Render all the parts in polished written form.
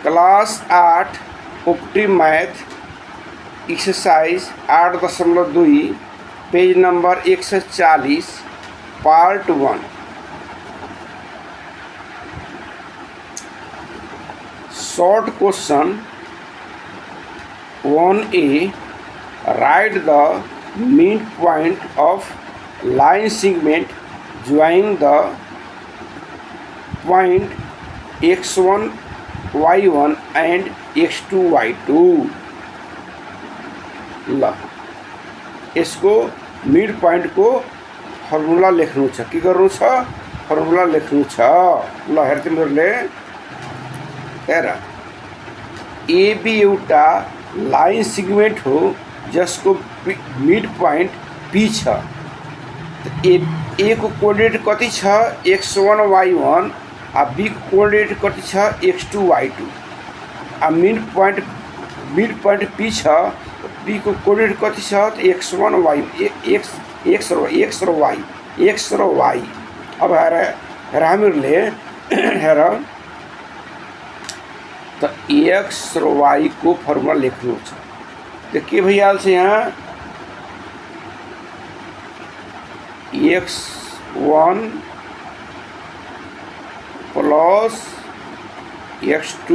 Class 8 opt math exercise 8.2 page number 140 part 1। Short question 1A, write the mid point of line segment joining the point x1 y1 and x2 y2। ल यसको mid point को formula लेख्नु छ। के गर्नु छ? Formula लेख्नु छ। ल हेर तिमीहरूले हेर, एबी एउटा लाइन सेगमेंट हो जसको मिड पॉइंट पी छ। ए को कोअर्डिनेट कति छ? x1 y1। आ बी को कोअर्डिनेट कति छ? x2 y2। आ मिड पॉइंट पी छ। पी को कोअर्डिनेट कति छ? x1 y x र y। अब हेर हामीहरूले हेर त x र y को फर्मुला लेख्नु छ। त के भइहाल्छ यहाँ? x1 प्लस x2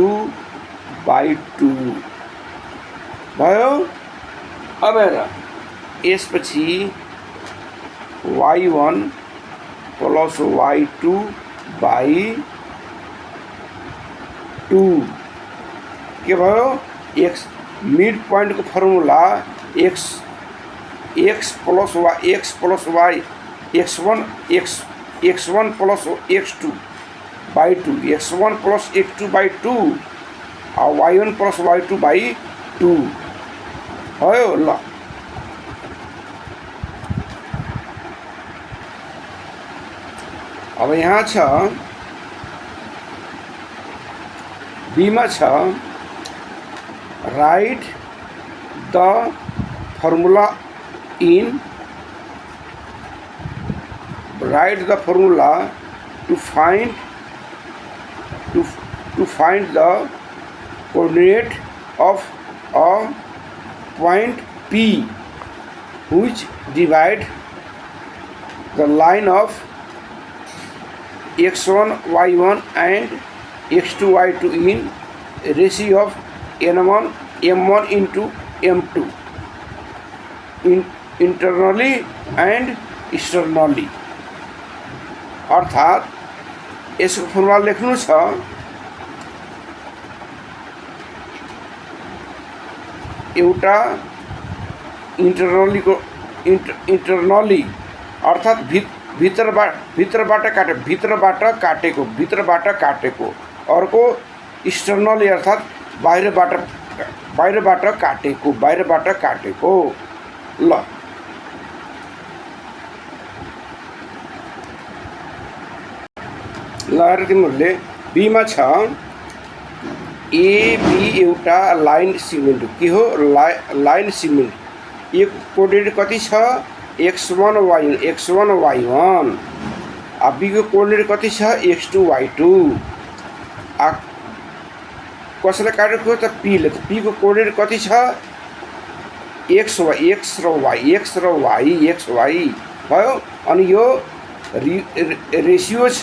बाई 2 भयो। अब हेर यसपछि y1 प्लस y2 बाई 2 के भयो? x मिड पॉइंट को formula x plus y x1 plus x2 by 2 x1 plus x2 by 2 और y1 प्लस y2 बाई 2 भयो। ल अब यहाँ छ बीमा छ, right the formula in write the formula to find the coordinate of a point P which divide the line of x1 y1 and x2 y2 in ratio of m1 into m2 internally and externally। अर्थात यसको formula लेख्नु छ। एउटा internally अर्थात भित्रबाट काटेको, अर्को externally अर्थात बाहिरबाट काटेको। ल ल तिमीहरूले बीमा छ एबी एउटा लाइन सेगमेंट हो। के हो? Line segment. ए को कोअर्डिनेट कति छ? x1 y1। आ बी को कोअर्डिनेट कति छ? x2 y2। आ कसले काटेको त पीले। त पी को कोअर्डिनेट कति छ? x र y भयो। अनि यो रेशियो छ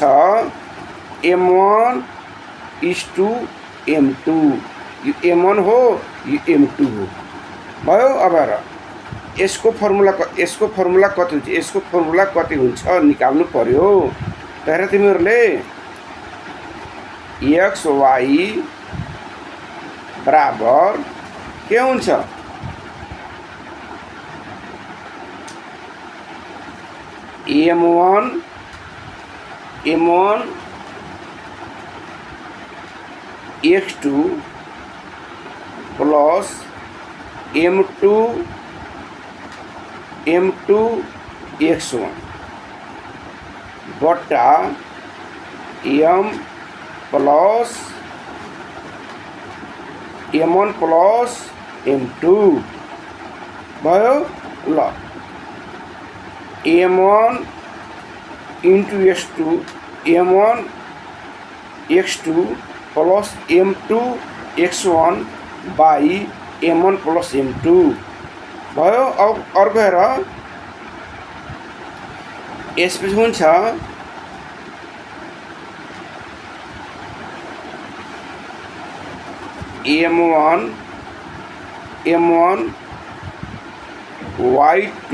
m1 to m2। यो m1 हो, यो m2 हो भयो। अब हेर यसको फर्मुला कति हुन्छ? यसको फर्मुला कति हुन्छ निकाल्नु पर्यो। त हेर तिमीहरूले x y बराबर के हुन्छ? m1 x2 plus m2 x1 बट्टा m plus m1 plus m2 भयो। ल m1 into x2 m1 x2 plus m2 x1 by m1 plus m2 भयो। अब अर्को हेर यसपछि हुन्छ m1 y2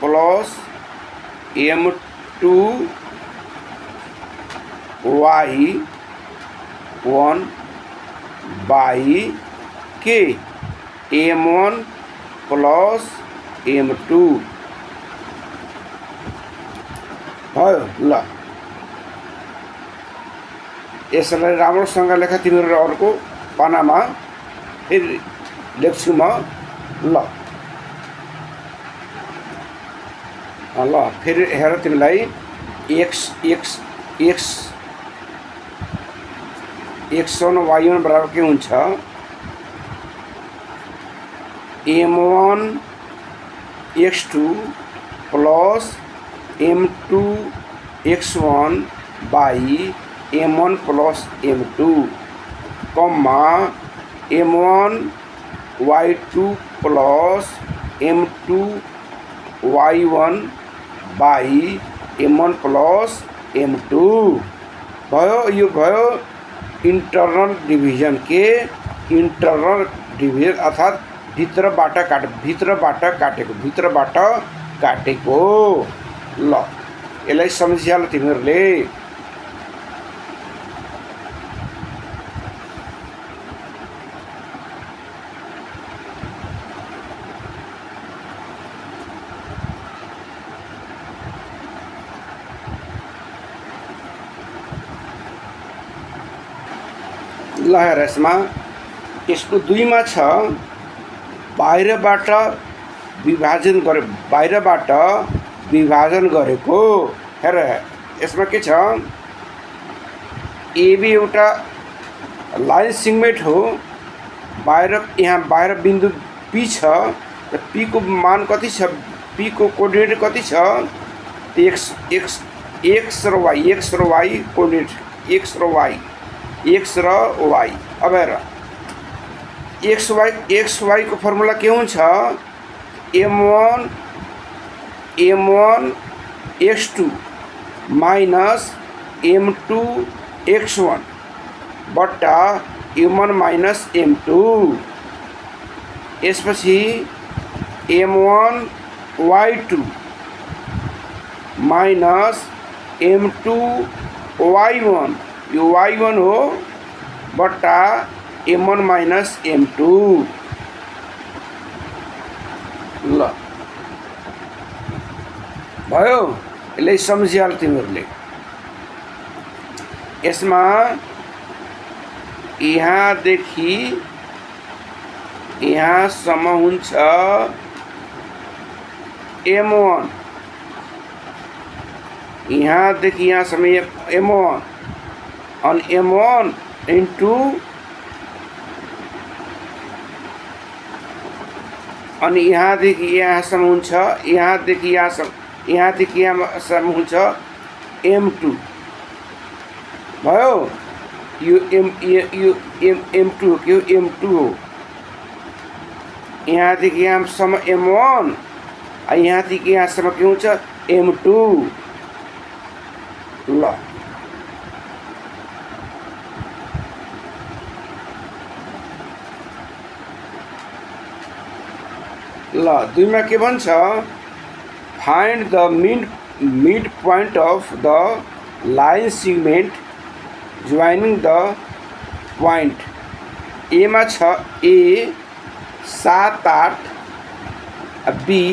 plus m2 y1 by के m1 प्लस m2 भयो। ल यसलाई राम्रोसँग लेख तिमीहरू अर्को पानामा फेरि लेख्छु म। ल फेरि हेर तिमीलाई x1 y1 बराबर के हुन्छ m1 x2 plus m2 x1 by m1 plus m2 Kamma m1 y2 plus m2 y1 by m1 plus m2 भयो। यो भयो इंटरनल डिभिजन के इंटरनल डिभिजन अर्थात भित्रबाट काटेको। ल यसलाई सम्झिहाल तिमीहरूले। ल हेर यसको 2 मा छ बाहिरबाट विभाजन गरेको। हेर यसमा के छ एबी एउटा लाइन सेगमेन्ट हो। यहाँ बाहिर बिन्दु पी छ र पी को मान कति छ, पी को कोअर्डिनेट कति छ x र y कोअर्डिनेट x र y। अब हेर xy को फर्मुला के हुन्छ m1 x2 minus m2 x1 बट्टा m1 माइनस m2। यसपछि m1 y2 minus m2 y1 यो y1 हो बट्टा m1 माइनस m2। ल भयो। यसलाई सम्झिहाल तिमीहरूले। यसमा यहाँदेखि यहाँसम्म हुन्छ m1, यहाँदेखि यहाँसम्म m1 अनि m1 इन्टु अनि यहाँदेखि यहाँसम्म हुन्छ यहाँदेखि यहाँसम्म हुन्छ m2 भयो। यो m2 हो कि m2 हो। यहाँदेखि यहाँसम्म m1 यहाँदेखि यहाँसम्म के हुन्छ m2। ल ल 2 मा के भन्छ find the mid point of the line segment joining the point. A मा छ A 7 8 B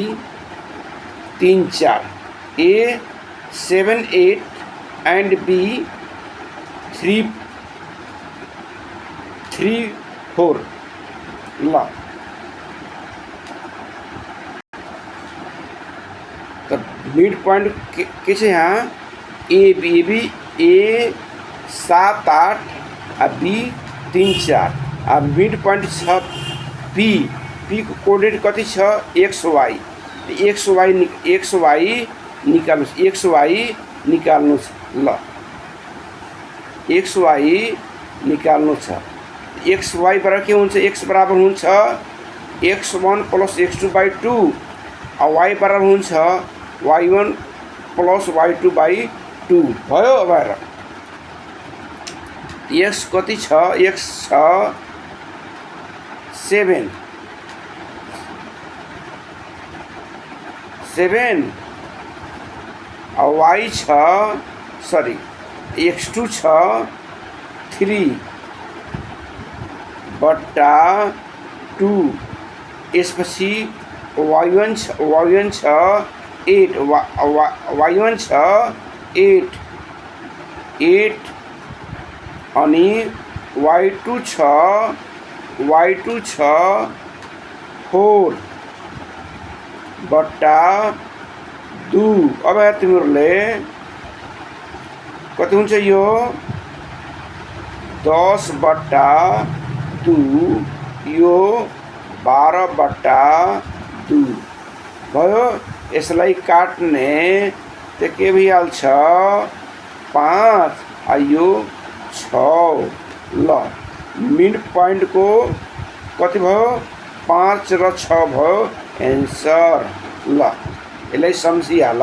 3 4 A 7 8 and B 3 4। ल तो मिड पॉइंट के यहाँ A B 7 8 B 3 4 mid point छ पी को कोअर्डिनेट कति छ एक्स वाई निकाल्नुस् ल एक्स वाई निकाल्नु छ। एक्स वाई बराबर के हुन्छ, एक्स बराबर हुन्छ x1 प्लस x2 बाई 2 और y बराबर हुन्छ y1 प्लस y2 बाई 2 भयो। अब हेर x कति छ, x छ 7 और y छ सरी x2 छ 3 बट्टा 2 यसपछि y1 छ 8 y1 छ 8 अनि y2 छ 4 बट्टा 2। अब यहाँ तिमीहरूले कति हुन्छ, यो 10 बट्टा 2 यो 12 बट्टा 2 भयो। यसलाई काट्ने तो के भइहाल्छ 5 आ यो 6। ल मिड पॉइंट को कति भयो 5 र 6 भयो एन्सर। ल यसलाई सम्झिहाल।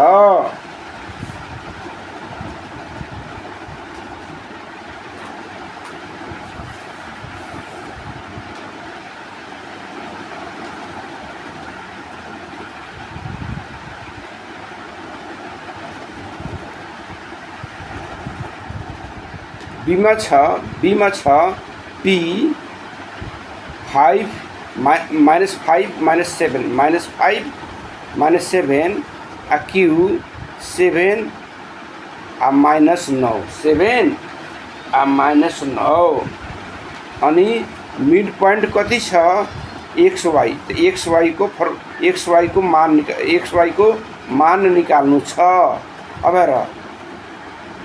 बीमा छ p 5 minus 5 minus 7 minus 5 minus 7 आ q 7 आ माइनस 9 7 आ माइनस 9 अनि मिड पॉइंट कति छ एक्स वाई। तो एक्स वाई को मान निकाल्नु छ। अब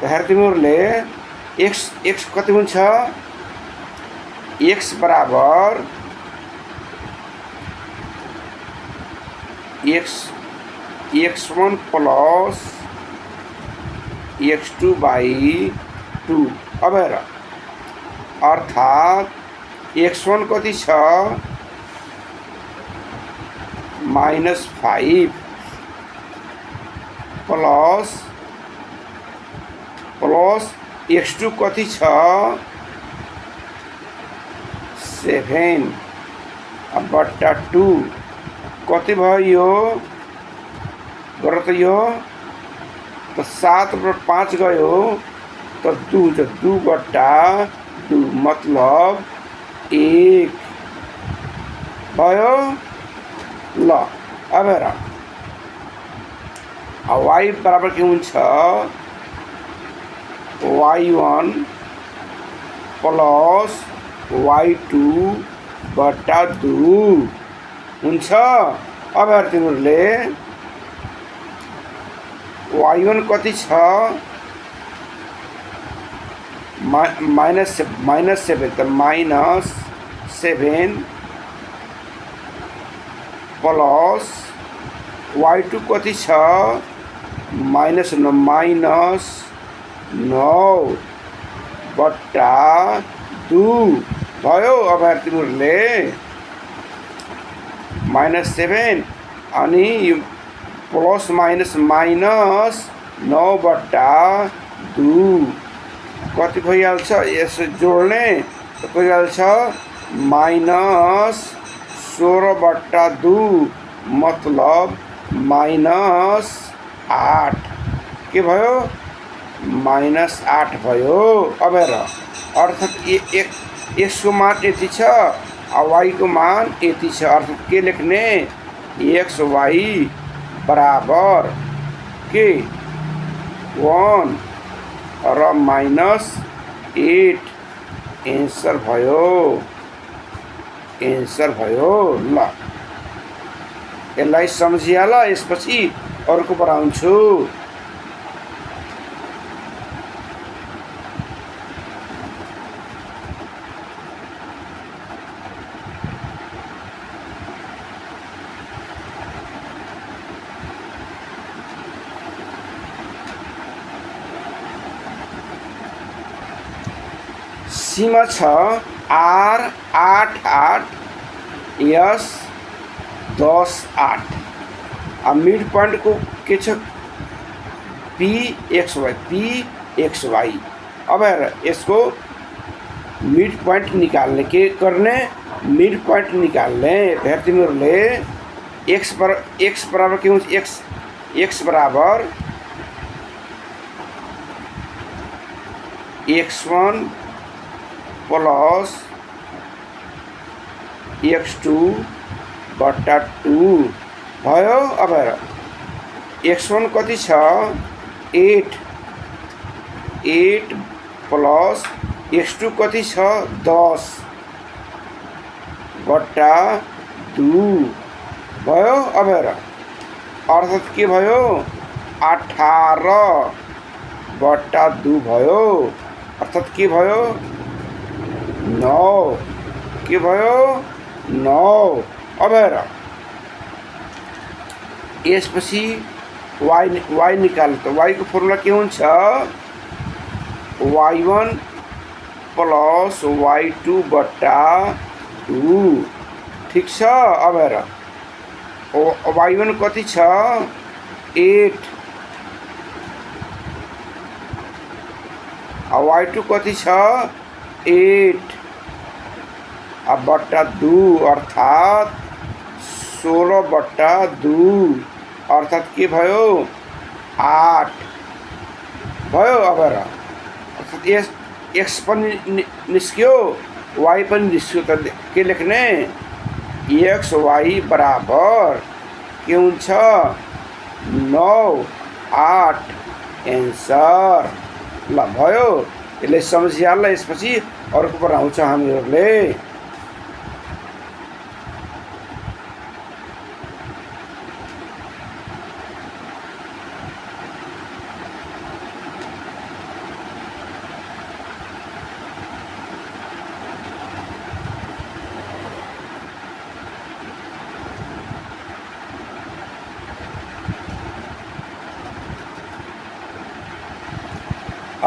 हेर तिमीहरूले एक्स कति हुन्छ, एक्स बराबर x1 प्लस x2 बाई 2। अब हेर अर्थात x1 कति छ -5 प्लस x2 कति छ 7 बट्टा 2 कति भयो यो गर त यो तो 7 पर 5 गयो तो 2 बट्टा 2 मतलब 1 भयो। ल अब हेर y बराबर के हुन्छ y1 प्लस y2 बट्टा 2 हुन्छ। अब हेर तिमीहरूले y1 कति छ माइनस 7 तो -7 प्लस y2 कति छ -9 बट्टा 2 भयो। अब हेर तिमीहरूले -7 अनि प्लस माइनस 9 बट्टा 2 कति भइहाल्छ, यसो जोड्ने तो भइहाल्छ -16 बट्टा 2 मतलब -8 के भयो -8 भयो। अब हेर अर्थात एक्स को मान यति छ और वाई को मान यति छ। अर्थात के लेख्ने एक्स वाई बराबर के 1 र -8 एन्सर भयो। ल यसलाई सम्झिहाल। यसपछि अर्को पढाउँछु। सीमा छ आर 8 एस 10 8। अब मिड पॉइंट को के छ पी एक्स वाई। अब हेर यसको मिड पॉइंट निकाल्ने के गर्ने, मिड पॉइंट निकाल्ने हेर तिमीहरूले एक्स बराबर के हुन्छ एक्स बराबर x1 प्लस x2 बट्टा 2 भयो। अब हेर x1 कति छ 8 प्लस x2 कति छ 10 बट्टा 2 भयो। अब हेर अर्थात् के भयो 18 बट्टा 2 भयो, अर्थात् के भयो 9, के भयो 9। अब हेर यसपछि y निकाल्नु त y को फर्मुला के हुन्छ y1 प्लस y2 बट्टा 2, ठीक छ। अब हेर y1 कति छ 8 y2 कति छ 8 अब बट्टा 2 अर्थात् 16 बट्टा 2 अर्थात् के भयो 8 भयो। अब हेर अर्थात् एक्स पनि निस्क्यो वाई पनि निस्क्यो, त के लेख्ने एक्स वाई बराबर के हुन्छ 9 8 एन्सर। ल भयो, यसले सम्झिहाल्ला। यसपछि अर्को बनाउँछ हामीहरूले।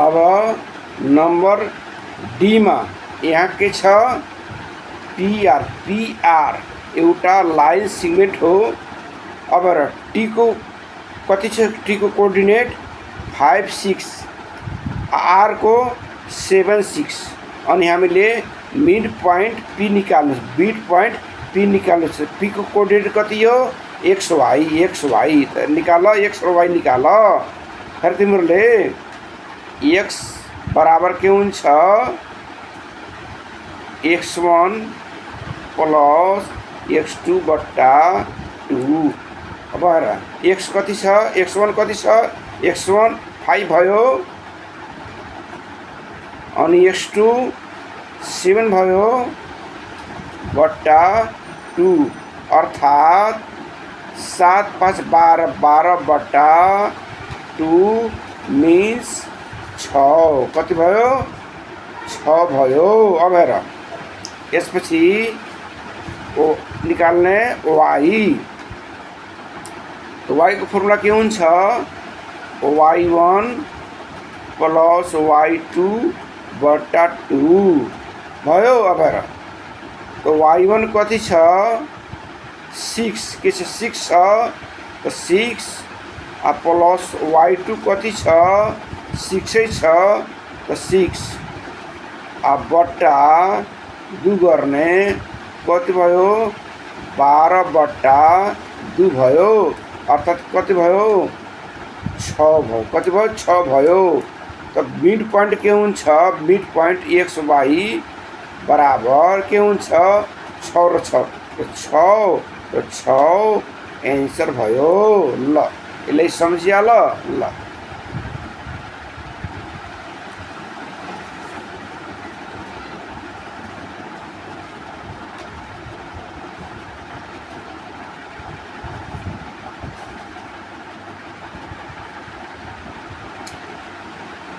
अब नंबर डी में यहाँ के छ पीआर एउटा लाइन सेगमेंट हो। अब टी को कति छ टी को कोऑर्डिनेट 5 6 आर को 7 6 अनि हामीले मिड पॉइंट पी निकाल्नु, मिड पॉइंट पी निकाल्नु छ। पी को कोऑर्डिनेट कति हो एक्स वाई निकाल, एक्स र वाई निकाल। फेरि तिमीहरूले एक्स बराबर के हुन्छ x1 प्लस x2 बट्टा 2। अब हेर एक्स कति छ x1 कति छ x1 5 भयो अनि x2 7 भयो बट्टा 2 अर्थात् 7 5 12 बट्टा 2 मीन्स 6 कति भयो 6 भयो। अब हेर यसपछि ओ निकाल्ने y, तो y को फर्मुला के हुन्छ y1 प्लस y2 बट्टा 2 भयो। अब हेर तो y1 कति छ 6 के छ 6 छ तो 6 प्लस y2 कति छ 6 छ तो 6 बट्टा 2 गर्ने कति भयो 12 बट्टा 2 भयो अर्थात् कति भयो 6 भयो। कति भयो 6 भयो। तो मिड पॉइंट के हुन्छ मिड पॉइंट एक्स वाई बराबर के हुन्छ 6 र 6 तो 6 एन्सर भयो। ल यसलाई सम्झिहाल। ल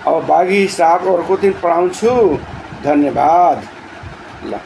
अब बाँकी हिसाब अर्को दिन पढाउँछु। धन्यवाद। ल।